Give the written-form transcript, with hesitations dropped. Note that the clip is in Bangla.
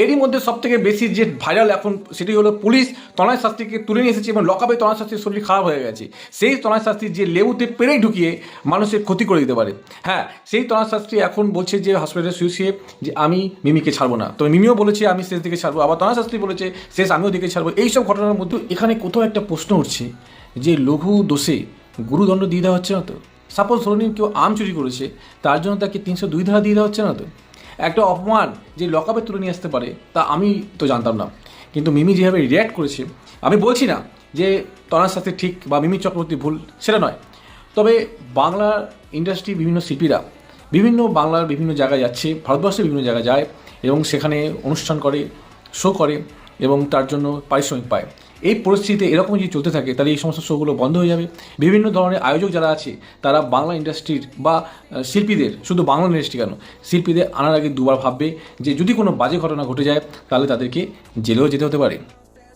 এরই মধ্যে সবথেকে বেশি যে ভাইরাল এখন সেটি হলো পুলিশ তনয় শাস্ত্রীকে তুলে নিয়ে এসেছে এবং লকআপে তনয় শাস্ত্রীর শরীর খারাপ হয়ে গেছে। সেই তনয় শাস্ত্রী যে লেবুতে পেরেই ঢুকিয়ে মানুষের ক্ষতি করে দিতে পারে, হ্যাঁ সেই তনয় শাস্ত্রী এখন বলছে যে হসপিটালে শুয়ে যে আমি মিমিকে ছাড়বো না। তো মিমিও বলেছে আমি শেষ দিকে ছাড়বো, আবার তনয় শাস্ত্রী বলেছে শেষ আমিও দিকে ছাড়বো। এইসব ঘটনার মধ্যে এখানে কোথাও একটা প্রশ্ন উঠছে যে লঘু দোষে গুরুদণ্ড দিয়ে দেওয়া হচ্ছে না তো? সাপোজ ধরে নিন কেউ আম চুরি করেছে, তার জন্য তাকে 302 ধারা দিয়ে দেওয়া হচ্ছে না তো? একটা অপমান যে লকআপে তুলে নিয়ে আসতে পারে তা আমি তো জানতাম না, কিন্তু মিমি যেভাবে রিয়্যাক্ট করেছে, আমি বলছি না যে তনয় শাস্ত্রী ঠিক বা মিমি চক্রবর্তী ভুল, সেটা নয়। তবে বাংলা ইন্ডাস্ট্রি বিভিন্ন শিল্পীরা বিভিন্ন বাংলার বিভিন্ন জায়গায় যাচ্ছে, ভারতবর্ষের বিভিন্ন জায়গায় যায় এবং সেখানে অনুষ্ঠান করে, শো করে এবং তার জন্য পারিশ্রমিক পায়। এই পরিস্থিতিতে এরকম যদি চলতে থাকে তাহলে এই সমস্ত শোগুলো বন্ধ হয়ে যাবে। বিভিন্ন ধরনের আয়োজক যারা আছে তারা বাংলা ইন্ডাস্ট্রির বা শিল্পীদের, শুধু বাংলা ইন্ডাস্ট্রি কেন, শিল্পীদের আনার আগে দুবার ভাববে যে যদি কোনো বাজে ঘটনা ঘটে যায় তাহলে তাদেরকে জেলেও যেতে হতে পারে।